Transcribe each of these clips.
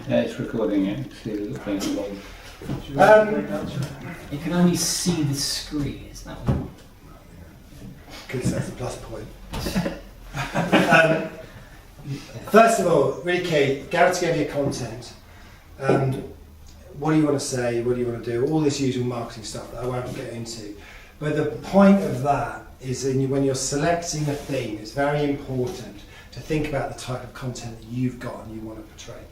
Yeah, it's recording it. See the little thing above. You can only see the screen, is that one? Because that's a plus point. First of all, really key, guarantee your content. What do you want to say? What do you want to do? All this usual marketing stuff that I won't get into. But the point of that is when you're selecting a theme, it's very important to think about the type of content that you've got and you want to portray.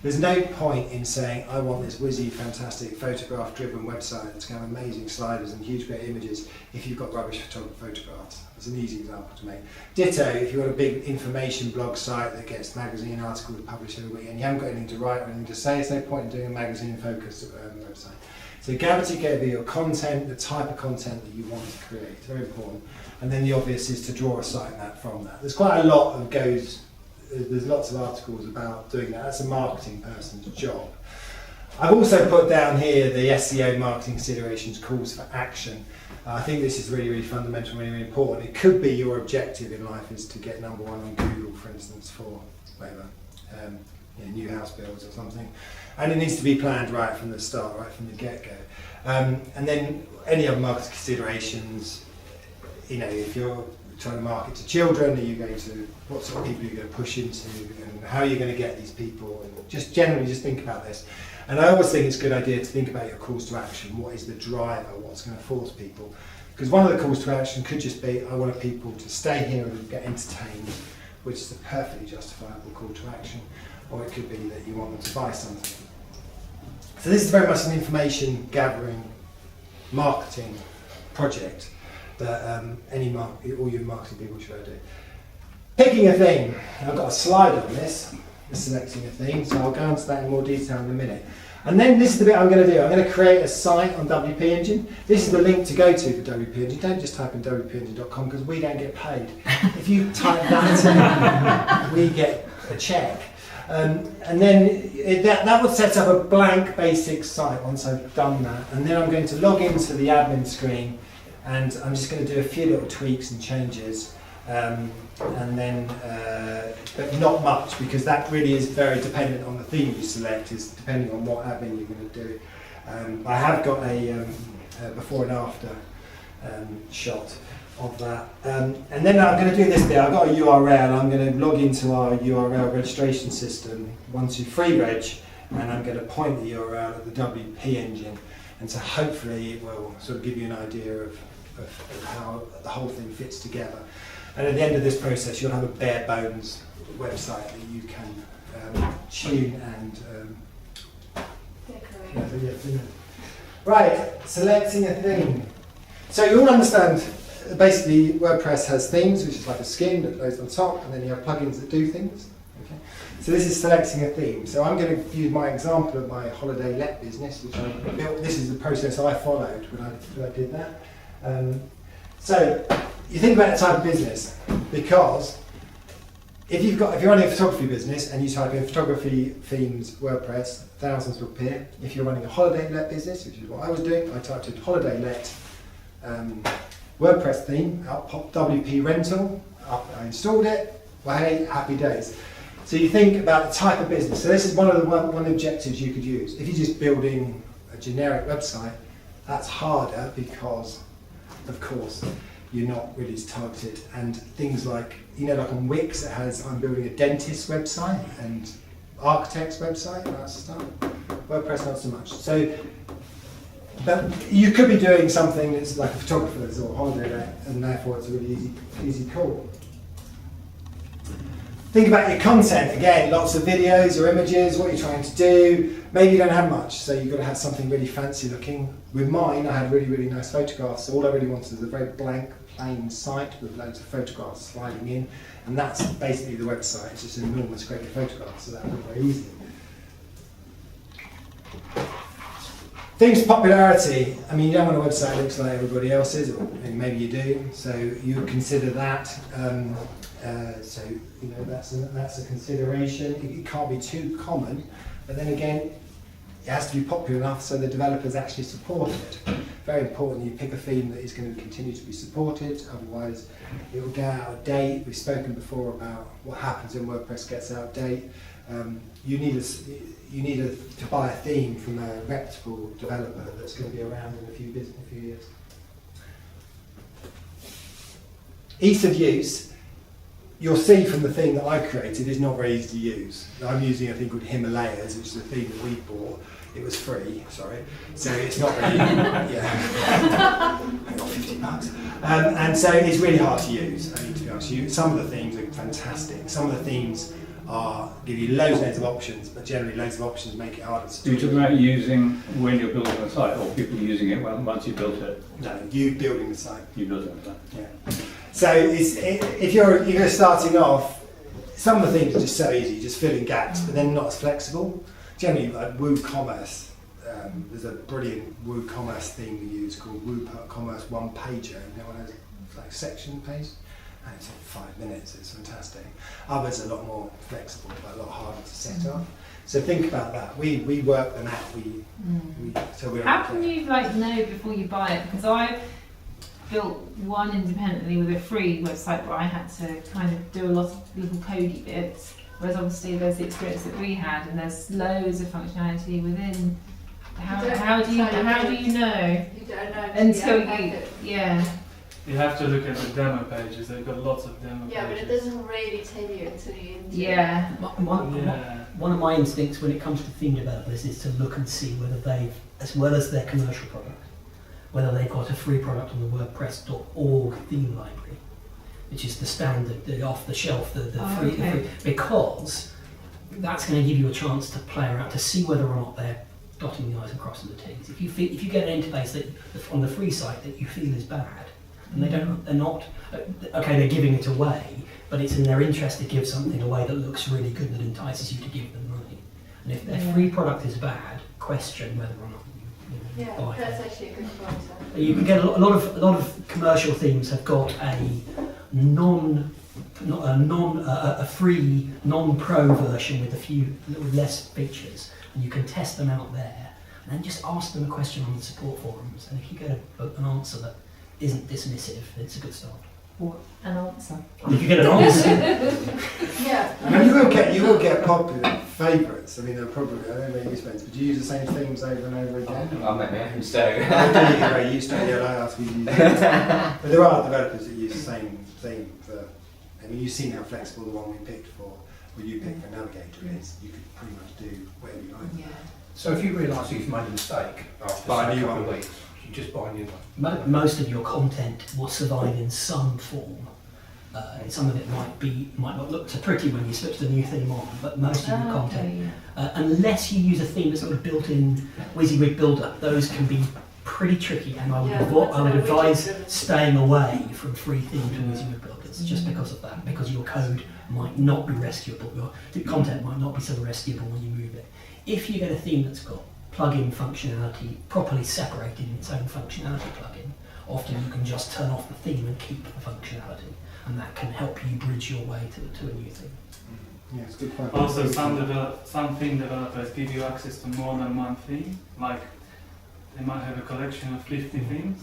There's no point in saying, I want this whizzy, fantastic, photograph-driven website that's going to have amazing sliders and huge great images if you've got rubbish photographs. That's an easy example to make. Ditto, if you want a big information blog site that gets magazine articles published every week and you haven't got anything to write or anything to say, there's no point in doing a magazine-focused website. So guarantee going to be your content, the type of content that you want to create. It's very important. And then the obvious is to draw a sitemap from that. There's quite a lot of there's lots of articles about doing that. That's a marketing person's job. I've also put down here the SEO marketing considerations, calls for action. I think this is really, really fundamental, really, really important. It could be your objective in life is to get #1 on Google, for instance, for whatever, new house builds or something. And it needs to be planned right from the start, right from the get-go. And then any other marketing considerations, if you're trying to market to children, are you going to, what sort of people are you going to push into, and how are you going to get these people, and just generally just think about this. And I always think it's a good idea to think about your calls to action. What is the driver? What's going to force people? Because one of the calls to action could just be, I want people to stay here and get entertained, which is a perfectly justifiable call to action. Or it could be that you want them to buy something. So this is very much an information gathering marketing project that all your marketing people should do. Picking a theme. I've got a slide on this, selecting a theme, so I'll go into that in more detail in a minute. And then this is the bit I'm going to do. I'm going to create a site on WPEngine. This is the link to go to for WPEngine. Don't just type in WPEngine.com because we don't get paid. If you type that in, we get a check. And then that would set up a blank basic site once I've done that. And then I'm going to log into the admin screen and I'm just going to do a few little tweaks and changes. And then, but not much, because that really is very dependent on the theme you select, is depending on what admin you're going to do. I have got a before and after shot of that. And then I'm going to do this bit. I've got a URL. I'm going to log into our URL registration system, 123reg, and I'm going to point the URL at the WPEngine. And so hopefully it will sort of give you an idea of how the whole thing fits together. And at the end of this process, you'll have a bare bones website that you can tune and decorate. Right, selecting a theme. So you all understand, basically WordPress has themes, which is like a skin that goes on top, and then you have plugins that do things. Okay. So this is selecting a theme. So I'm going to use my example of my holiday let business, which I built. This is the process I followed when I did that. So you think about the type of business, because if you're running a photography business and you type in photography themes WordPress, thousands will appear. If you're running a holiday let business, which is what I was doing, I typed in holiday let WordPress theme, out popped WP rental, I installed it, well hey, happy days. So you think about the type of business. So this is one of the objectives you could use. If you're just building a generic website, that's harder because, of course, you're not really as targeted. And things like, like on Wix, it has, I'm building a dentist website and architect's website, that's stuff. WordPress, not so much. So, but you could be doing something that's like a photographer's or holiday let, and therefore it's a really easy call. Think about your content. Again, lots of videos or images, what you're trying to do. Maybe you don't have much, so you've got to have something really fancy looking. With mine, I had really, really nice photographs, so all I really wanted was a very blank, plain site with loads of photographs sliding in, and that's basically the website. It's just an enormous crate of photographs, so that was very easy. Theme's popularity. I mean, you don't want a website that looks like everybody else's, or maybe you do, so you would consider that. So that's a consideration. It can't be too common, but then again, it has to be popular enough so the developers actually support it. Very important you pick a theme that is going to continue to be supported, otherwise it will get out of date. We've spoken before about what happens when WordPress gets out of date. You need to buy a theme from a reputable developer that's going to be around in a few years. Ease of use. You'll see from the theme that I created is not very easy to use. I'm using a thing called Himalayas, which is a theme that we bought. It was free, sorry. So it's not really, yeah, not $50. And so it's really hard to use, I need to be honest with you. Some of the themes are fantastic. Some of the themes give you loads of options, but generally loads of options make it harder to Do you talk about using when you're building a site, or people using it once you've built it? No, you building the site. You build it, yeah. So if you're starting off, some of the things are just so easy, just filling gaps, but then not as flexible. Generally, like WooCommerce, there's a brilliant WooCommerce theme we use called WooCommerce One Pager. You know, one of those like section page, and it's in 5 minutes. It's fantastic. Others are a lot more flexible, but a lot harder to set up. So think about that. We work them out. How can you know before you buy it? Because I built one independently with a free website where I had to kind of do a lot of little codey bits, whereas obviously there's the experience that we had, and there's loads of functionality within. How do you know? You don't know Until yeah. You have to look at the demo pages. They've got lots of demo pages. Yeah, but it doesn't really tell you until you're into Yeah. One of my instincts when it comes to theme developers is to look and see whether they've, as well as their commercial product, whether they've got a free product on the WordPress.org theme library, which is the standard, the off-the-shelf, the free, because that's going to give you a chance to play around to see whether or not they're dotting the i's and crossing the t's. If you get an interface that on the free site that you feel is bad, and they're not they're giving it away, but it's in their interest to give something away that looks really good, that entices you to give them money. And if their free product is bad, question whether or not you buy it. That's actually a good point. You can get a lot of commercial themes have got a free non-pro version with a few less features, and you can test them out there, and then just ask them a question on the support forums, and if you get an answer that isn't dismissive, it's a good start. What an answer. If you get an answer, Yeah. I mean, you will get popular favourites. I mean, they're probably, I don't know where you spend, but do you use the same themes over and over again? I'll make my own, so. I used to, yeah, I ask you to use it. But there are developers that use the same theme for, I mean, you've seen how flexible the one we picked for, what you picked for Navigator is. You could pretty much do whatever you like. Yeah. So if you realise you've made a mistake after Buy a say, new a couple one. of weeks, you just buy a new one. most of your content will survive in some form. Some of it might not look so pretty when you switch the new theme on, but most of your content, unless you use a theme that's got a built-in WYSIWYG builder, those can be pretty tricky, and I would advise staying away from free themes and WYSIWYG builders just because of that, because your code might not be rescuable, your content might not be so rescuable when you move it. If you get a theme that's got plugin functionality properly separated in its own functionality plugin, often you can just turn off the theme and keep the functionality, and that can help you bridge your way to a new theme. Yeah, it's good fun. Also, some theme developers give you access to more than one theme. Like, they might have a collection of 50 themes,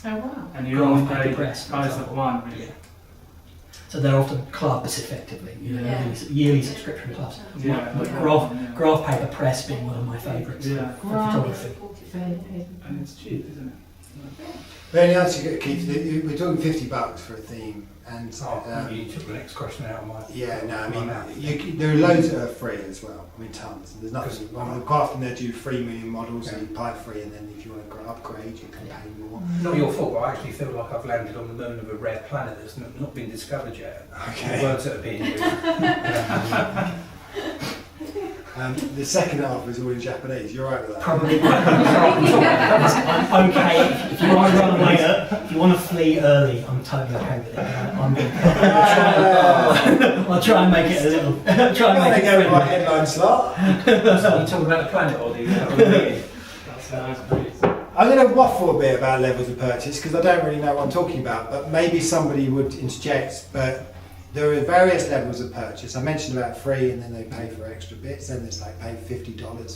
Oh wow. and you only pay the WordPress, for price of example. one, really. Yeah. So they're often clubs, effectively, yearly subscription clubs. Graph Paper Press being one of my favourites Yeah. for photography. And it's cheap, isn't it? The only answer you got to keep, we're talking $50 for a theme, and You took the next question out of my... yeah, no, I mean, there are loads that are free as well. I mean, tons. And there's nothing. Quite often they do freemium models, so you buy free, and then if you want to upgrade, you can pay more. Not your fault, but I actually feel like I've landed on the moon of a rare planet that's not been discovered yet. Okay. The words that are being used. The second half is all in Japanese. You're right with that. Probably. I'm okay. If you want to run away, if you want to flee early, I'm totally okay with it. I'll try and make it a little. Try and make it go with my headline slot. So you talking about the planet or the meeting? That's a nice breeze. I'm going to waffle a bit about levels of purchase because I don't really know what I'm talking about, but maybe somebody would interject. But there are various levels of purchase. I mentioned about free, and then they pay for extra bits. Then there's like pay $50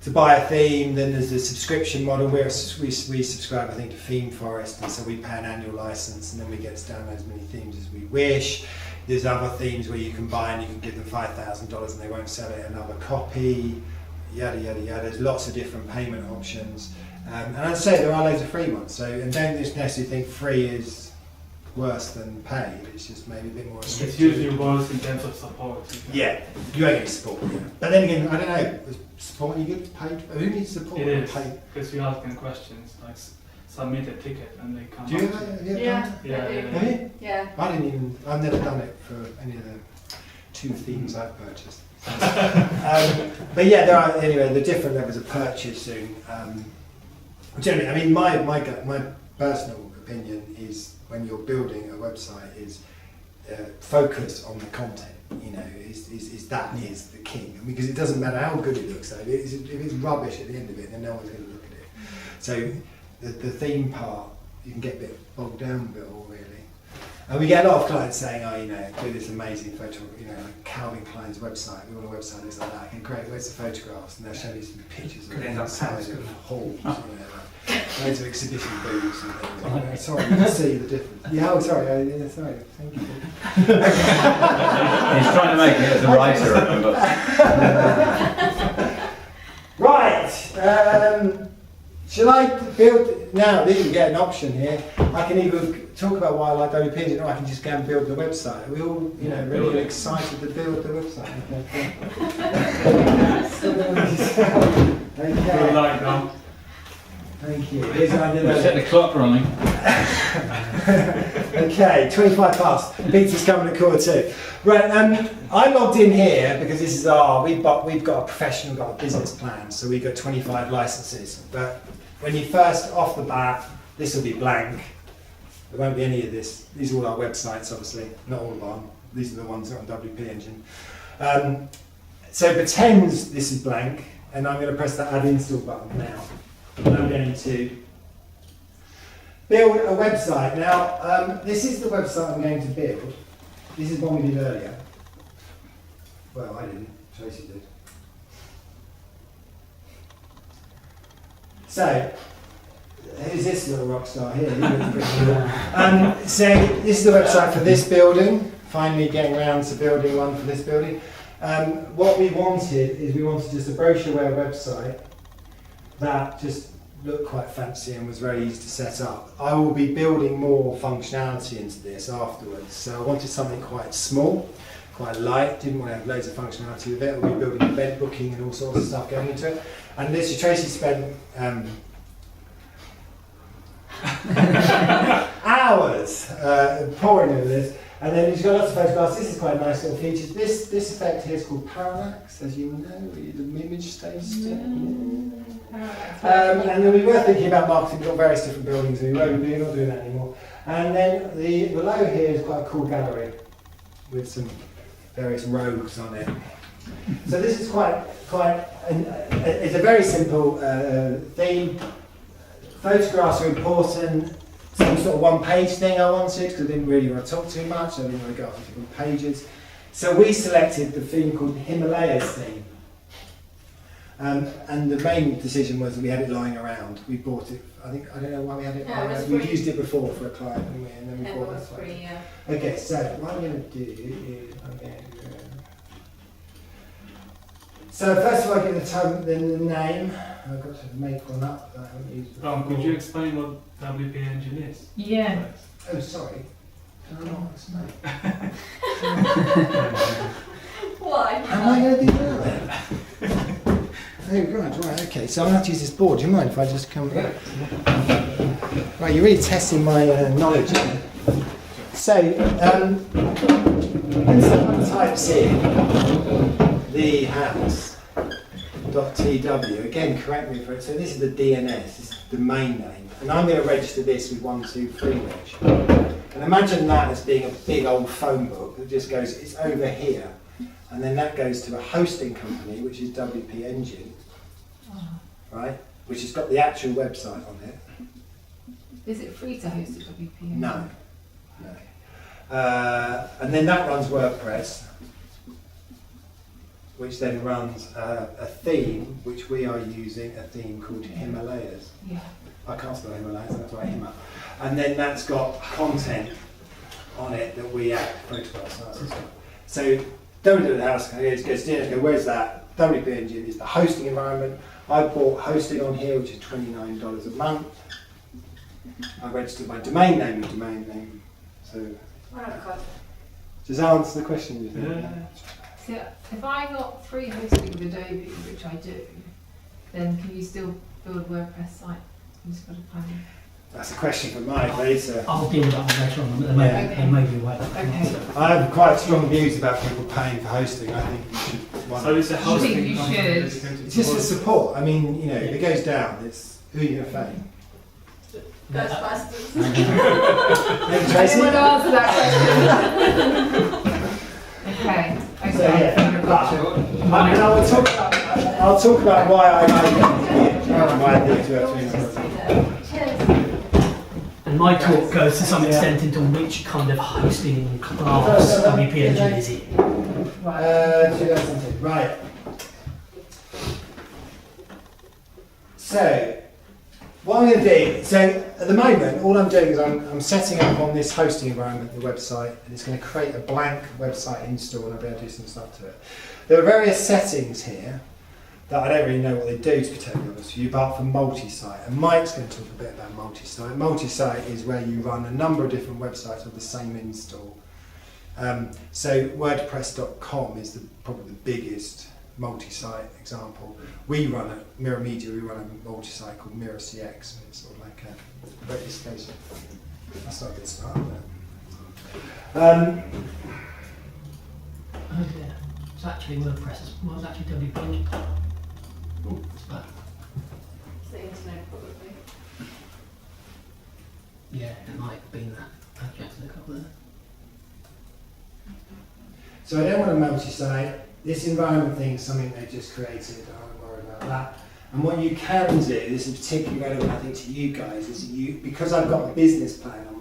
to buy a theme. Then there's the subscription model where we subscribe, I think, to Theme Forest, and so we pay an annual license, and then we get to download as many themes as we wish. There's other themes where you can buy and you can give them $5,000 and they won't sell it another copy, yada yada yada. There's lots of different payment options. And as I say, there are loads of free ones. So, and don't just necessarily think free is worse than paid. It's just maybe a bit more restricted. It's usually worse in terms of support. Yeah, you won't get support. Yeah. But then again, I don't know. Is support you get paid? Who needs support? It is, Paid? because you ask them questions, like submit a ticket and they come Do you back have to that? Yeah. Yeah, I do. Have you? Yeah. I've never done it for any of the 2 themes I've purchased. But yeah, there are, anyway, the different levels of purchasing. Generally, I mean, my personal opinion is when you're building a website is focus on the content. You know, that is the king. I mean, because it doesn't matter how good it looks. Though, if it's rubbish at the end of it, then no one's going to look at it. So the theme part, you can get a bit bogged down with it all, really. And we get a lot of clients saying, oh, you know, do this amazing photo, you know, like Calvin Klein's website, we want a website that looks like that. Okay, great, where's the photographs? And they'll show you some pictures of Could the end up inside pants, of couldn't it? halls, you know, like loads of exhibition booths and things. You know, sorry, you can see the difference. Yeah, oh, sorry, sorry, thank you. He's trying to make it as a writer, remember? Right, shall I build, now this is get an option here, I can either talk about why I like WPEngine or I can just go and build the website. Are we all, you know, Build really it. excited to build the website? Good Okay, luck, Dom. thank you. Here's how I did We'll set that. the clock running. Okay, 25 past. Pizza's coming at 2:15. Right, I logged in here because this is we've got a professional, got a business plan, so we've got 25 licenses. But when you first, off the bat, this will be blank. There won't be any of this. These are all our websites, obviously, not all of them. These are the ones that are on WPEngine. So pretends this is blank, and I'm going to press the add install button now. And I'm going to build a website. Now, this is the website I'm going to build. This is one we did earlier. Well, I didn't. Tracy did. So, who's this little rock star here? He looks pretty cool. So, this is the website for this building. Finally getting around to building one for this building. What we wanted is just a brochureware website that just looked quite fancy and was very easy to set up. I will be building more functionality into this afterwards. So I wanted something quite small, quite light, didn't want to have loads of functionality with it. I'll be building event booking and all sorts of stuff going into it. And literally Tracy spent hours poring over this. And then you've got lots of photographs. This is quite nice little features. This effect here is called parallax, as you know, the image stays still. And then we were thinking about marketing. We've got various different buildings, and we're not doing that anymore. And then the below here is quite a cool gallery with some various rogues on it. So this is it's a very simple theme. Photographs are important. Some sort of one-page thing I wanted because I didn't really want to talk too much. I didn't want to go off different pages. So we selected the theme called Himalayas theme. And the main decision was we had it lying around. We bought it. I don't know why we had it. Yeah, it was We've free. used it before for a client, and then we It bought was that one. free, yeah. Okay, so what I'm going to do is so first of all, I get the name. I've got to make one up that I haven't used before. Dom, could you explain what WPEngine is? Yeah. Oh, sorry. Can I not explain? Why? Am I going to do that then? Oh, right, okay. So I'm going to have to use this board. Do you mind if I just come back? Right, you're really testing my knowledge here. So, when someone types in the house.tw, again, correct me for it. So this is the DNS, this is the domain name. And I'm going to register this with 123reg. And imagine that as being a big old phone book that just goes, it's over here. And then that goes to a hosting company, which is WPEngine, right? Which has got the actual website on it. Is it free to host a WP? No. And then that runs WordPress, which then runs a theme, which we are using, a theme called Himalayas. Yeah. I can't spell Himalayas, that's why Hima. And then that's got content on it that we add photographs and stuff. So www.house goes down, where's that? WPEngine is the hosting environment. I bought hosting on here, which is $29 a month. I registered my domain name. So does that answer the question? You think? Yeah. So if I got free hosting with Adobe, which I do, then can you still build a WordPress site? You just got to plan it. That's a question for Mike later. I'll deal with that one later on. There may, Okay. there may be a way. Okay. I have quite strong views about people paying for hosting. I think you should. So it's a hosting you company should. dedicated It's to just for hosting. support. I mean, you know, if it goes down, it's who are you going to phone? Ghostbusters. Maybe I Tracy? didn't want to answer that question. Okay. Okay. So, yeah, but, I'll talk about why I like it. Why I think And my talk goes to some extent into which kind of hosting class WPEngine is in. 2010. Right. So, what I'm going to do, so at the moment, all I'm doing is I'm setting up on this hosting environment the website, and it's going to create a blank website install, and I'll be able to do some stuff to it. There are various settings here that I don't really know what they do, to be totally honest with you, apart from multi-site. And Mike's going to talk a bit about multi-site. Multi-site is where you run a number of different websites with the same install. So WordPress.com is probably the biggest multi-site example. We run at Mirror Media, we run a multi-site called Mirror CX, and it's sort of like a registration. That's not a good start, Oh yeah. It's actually WordPress. Well, it's actually WPEngine. Oh, it's back. It's the internet, probably. Yeah, it might have been that. Actually, I have to look up there. So I don't want a multi-site. This environment thing is something they just created. I don't worry about that. And what you can do, this is particularly relevant I think to you guys, is because I've got a business plan on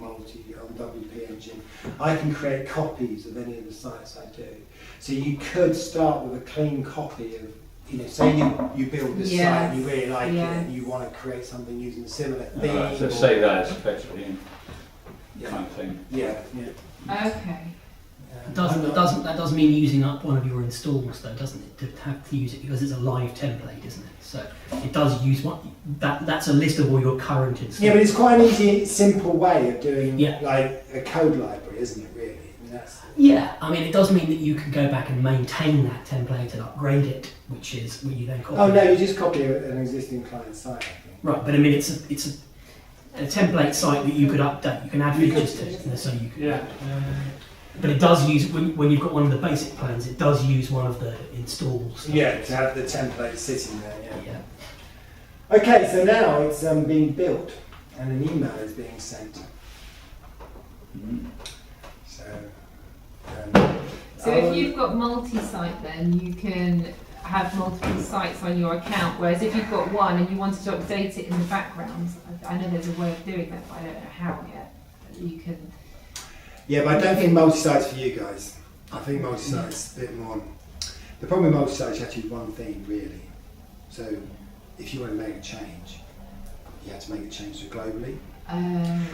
WPEngine, I can create copies of any of the sites I do. So you could start with a clean copy of, say you build this site and you really like it and you want to create something using a similar theme. So say that as effectively kind of thing. Yeah. Okay. That doesn't mean using up one of your installs though, doesn't it? To have to use it because it's a live template, isn't it? So it does use one. That's a list of all your current installs. Yeah, but it's quite an easy, simple way of doing Yeah. like a code library, isn't it? Really. I mean, that's. Yeah, I mean it does mean that you can go back and maintain that template and upgrade it, which is when you then copy. Oh no, you just copy an existing client site. I think. Right, but I mean it's a template site that you could update. You can add features to it, so you can. Yeah. But it does use when you've got one of the basic plans. It does use one of the installs. Yeah, to have the template sitting there. Yeah. Yeah. Okay, so now it's being built and an email is being sent. So. So if you've got multi-site, then you can have multiple sites on your account. Whereas if you've got one and you wanted to update it in the background, I know there's a way of doing that, but I don't know how yet. You can. Yeah, but I don't think multi-site's for you guys. I think multi-site's a bit more. The problem with multi-site is actually one thing, really. So if you want to make a change, you have to make a change to globally.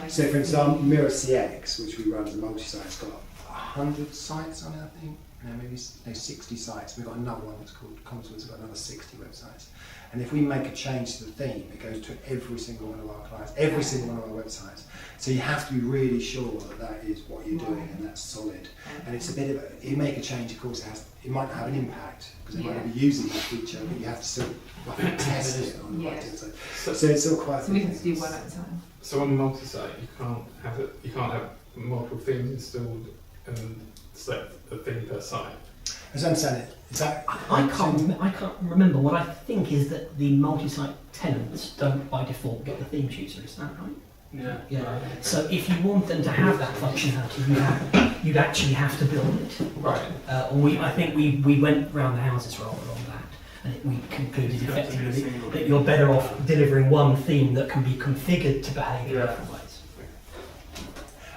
So for example, Mirror CX, which we run as a multi-site, has got 100 sites on it, I think. No, maybe 60 sites. We've got another one that's called Consequence, we've got another 60 websites. And if we make a change to the theme, it goes to every single one of our clients, every single one of our websites. So you have to be really sure that that is what you're doing and that's solid. And it's a bit of a, you make a change, of course, it might not have an impact because they might not be using that feature, but you have to still test it on the right thing. So it's all quite. So we have to do one at a time. So on multi-site, you can't have multiple themes installed and select a theme per site. As I understand it, is that? I can't remember. What I think is that the multi-site tenants don't by default get the theme chooser. Is that right? Yeah. Yeah. So if you want them to have that functionality, you'd actually have to build it. Right. I think we went round the houses rather on that, and we concluded effectively that you're better off delivering one theme that can be configured to behave in different ways.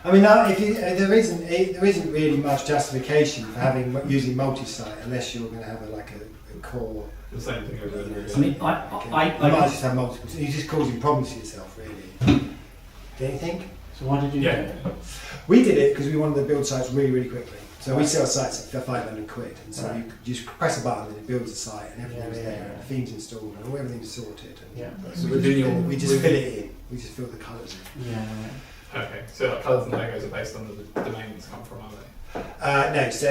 I mean, there isn't really much justification for using multi-site unless you're going to have a core. The same thing over and over again. I mean, You might just have multiple. You're just causing problems to yourself, really. Don't you think? So why did you do Yeah. it? We did it because we wanted to build sites really, really quickly. So we Right. sell sites for 500 quid, and so Right. you just press a button and it builds a site, and everything's Yeah, there, yeah, and the theme's installed, and everything's sorted. And Yeah. So we, within your, we just fill it in. We just fill the colours in. Yeah. Okay, so like colours and logos are based on the domain it's come from, are they? No, so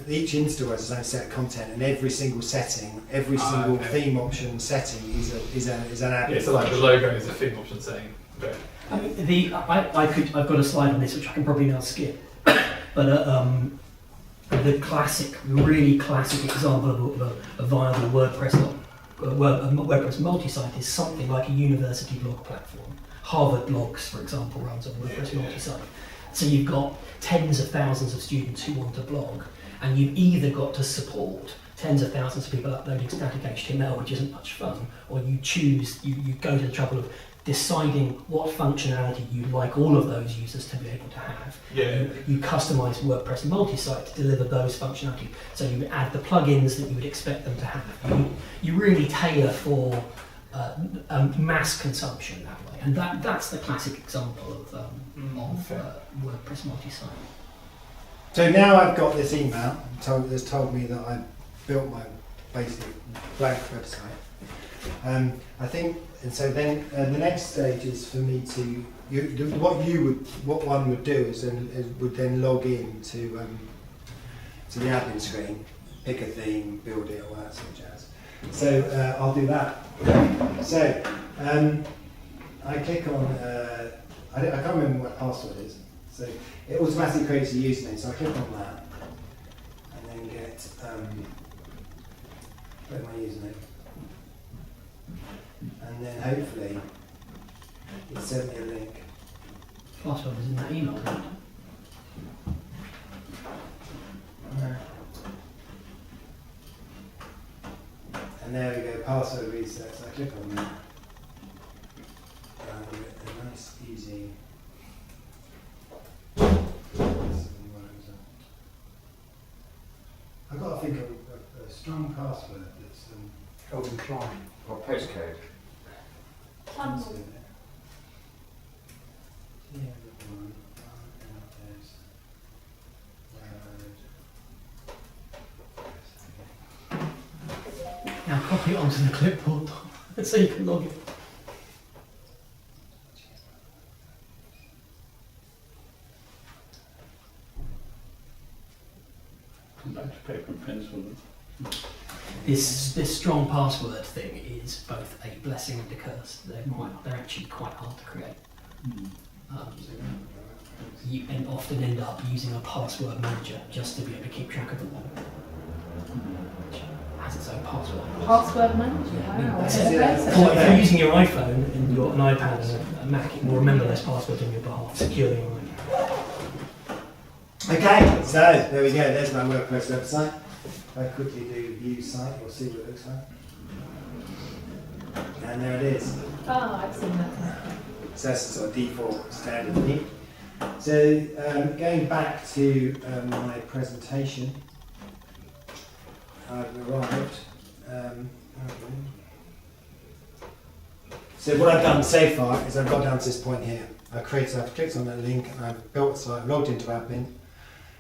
each install has its own set of content, and every single setting, every single okay. theme option setting is an app. Yeah, so like the logo is a theme option setting. But I mean, I've got a slide on this which I can probably now skip, but the classic, really classic example of a viable WordPress multi-site is something like a university blog platform. Harvard Blogs, for example, runs on WordPress multi-site. So you've got tens of thousands of students who want to blog, and you've either got to support tens of thousands of people uploading static HTML, which isn't much fun, or you go to the trouble of deciding what functionality you'd like all of those users to be able to have. yeah, You customize WordPress multi-site to deliver those functionality. So you add the plugins that you would expect them to have. You really tailor for mass consumption that way, and that's the classic example of WordPress multi-site. So now I've got this email that's told me that I built my basic blank website. I think, and so then the next stage is for me to what one would do is would then log in to the admin screen, pick a theme, build it, all that sort of jazz. So I'll do that. So I click on I can't remember what password is. So it automatically creates a username. So I click on that and then get put my username. And then hopefully it sent me a link. Password is in that email, isn't it? No. And there we go, password reset. So I click on that. And we get a nice, easy. I've got to think of a strong password that's Golden Klein. Or postcode. Tunbridge. Now copy it onto the clipboard so you can log it. Come back to paper and pencil. This strong password thing is both a blessing and a curse. They're actually quite hard to create. You often end up using a password manager just to be able to keep track of them, which has its own password. Password manager. Yeah, Wow. If you're using your iPhone and you're an iPad and a Mac, it will remember those passwords on your behalf securely on Okay, so there we go, there's my WordPress website. If I quickly do view site, you'll see what it looks like. And there it is. Oh, I've seen that. So that's the sort of default standard theme. So going back to my presentation, I've arrived. So what I've done so far is I've got down to this point here. I've clicked on that link and I've built a site, logged into admin.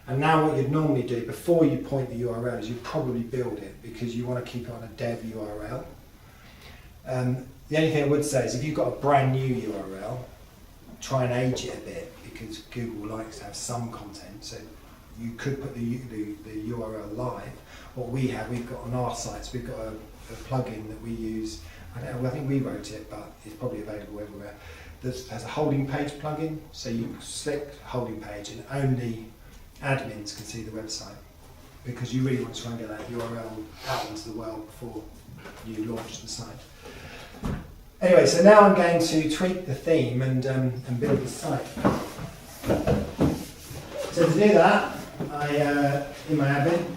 And now what you'd normally do before you point the URL is you'd probably build it because you want to keep it on a dev URL. The only thing I would say is if you've got a brand new URL, try and age it a bit because Google likes to have some content. So you could put the URL live. What we've got on our sites, we've got a plugin that we use. I think we wrote it, but it's probably available everywhere. There's a holding page plugin, so you select holding page and only admins can see the website because you really want to try and get that URL out into the world before you launch the site. Anyway, so now I'm going to tweak the theme and build the site. So to do that, in my admin,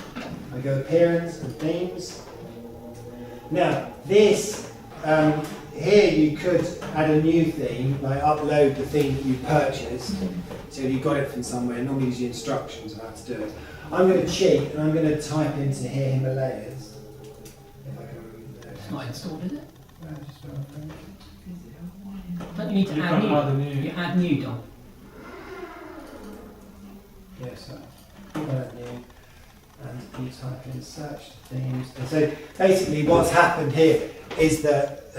I go appearance and themes. Now this, here you could add a new theme, like upload the theme that you purchased. So you got it from somewhere, normally use the instructions on how to do it. I'm going to cheat and I'm going to type into here Himalayas. If I can, It's not installed, is it? no, just, Don't you need to add new? You add new, Dom. Yes, new, and you type in search themes. And so basically what's happened here is that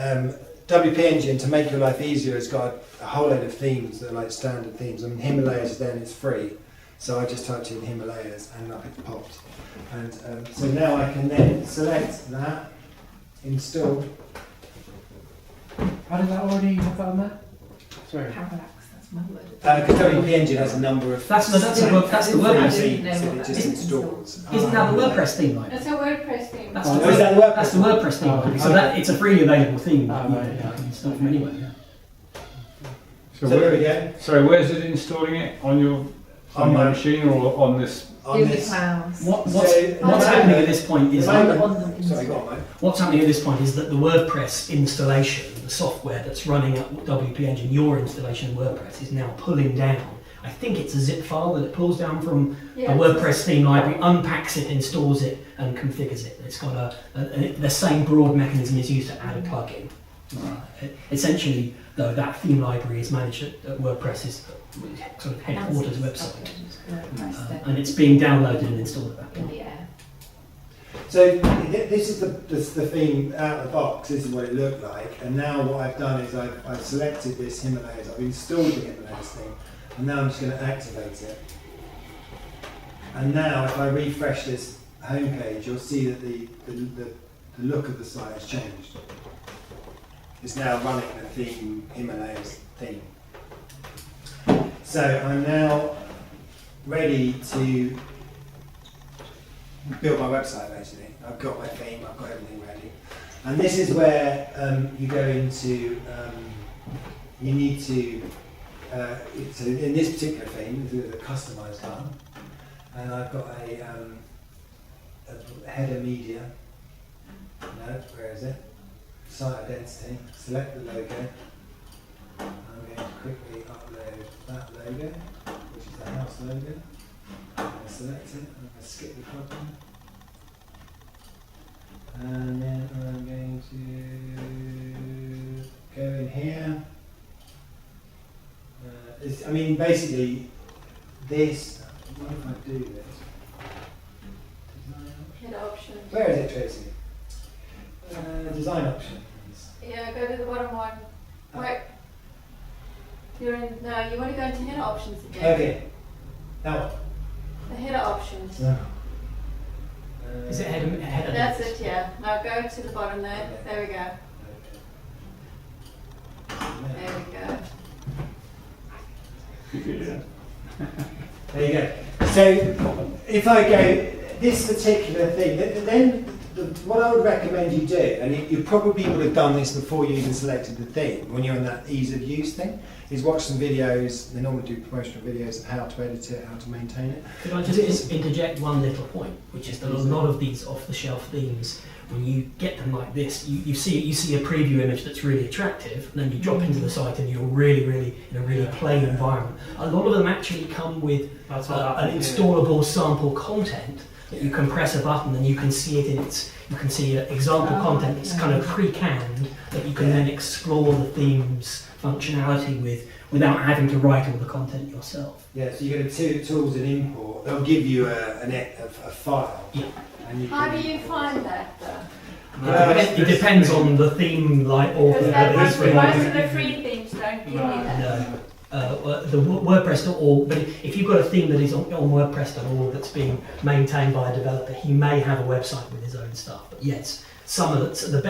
WPEngine, to make your life easier, has got a whole load of themes that are like standard themes. I mean, Himalayas then it's free, so I just typed in Himalayas and up it popped. And so now I can then select that, install. How did that already have that on there? Sorry. Parallax, that's my word. Because WPEngine has a number of That's the WordPress themes theme. that it just installs. Isn't that the WordPress theme library? That's a WordPress theme. That's Oh, is that the WordPress? That's the WordPress theme library. So that it's a freely available theme that you can install from anywhere. Yeah. So So there we go. sorry, where's it installing it? On your On my machine or on this? On In the this. clouds. What's So- happening at this point is The that, moment- Sorry, go on, mate. what's happening at this point is that the WordPress installation, the software that's running at WPEngine, your installation of WordPress, is now pulling down. I think it's a zip file that it pulls down from Yeah. a WordPress theme library, unpacks it, installs it, and configures it. It's got the same broad mechanism is used to add a plugin. Essentially, though, that theme library is managed at WordPress's sort of headquarters website, and it's being downloaded and installed at that In point. the air. So this is the theme out of the box. This is what it looked like. And now what I've done is I've selected this Himalayas. I've installed the Himalayas thing, and now I'm just going to activate it. And now if I refresh this homepage, you'll see that the look of the site has changed. It's now running the theme Himalayas theme. So I'm now ready to build my website basically. I've got my theme, I've got everything ready. And this is where you go into, you need to, so in this particular theme, this is a customized one. And I've got a header media. No, where is it? Site identity, select the logo. I'm going to quickly upload that logo, which is the house logo. I'm going to select it, I'm going to skip the plugin. And then I'm going to go in here. I mean, basically, this, what if I do this? Hit options. Where is it, Tracy? Design options. Yeah, go to the bottom one. Wait. You're in. No, you want to go into header options again. Okay. Now. The header options. No. Is it header? That's it. Yeah. Now go to the bottom there. There we go. There we go. There you go. So if I go this particular thing, then what I would recommend you do, and you probably would have done this before you even selected the theme, when you're on that ease of use thing, is watch some videos. They normally do promotional videos of how to edit it, how to maintain it. Could I just interject one little point, which is that a lot of these off-the-shelf themes, when you get them like this, you see a preview image that's really attractive, and then you drop into the site and you're really in a really plain environment. A lot of them actually come with an installable sample content that you can press a button and you can see it in its, you can see example content that's kind of pre-canned that you can then explore the theme's functionality with without having to write all the content yourself. Yeah, so you go to tools and import. They'll give you a file. Yeah. And you How can, do you find that though? It depends on the theme, like author. Because that most is of the free themes don't give you that. No. The WordPress.org, but if you've got a theme that is on WordPress.org that's being maintained by a developer, he may have a website with his own stuff. But yes, some of the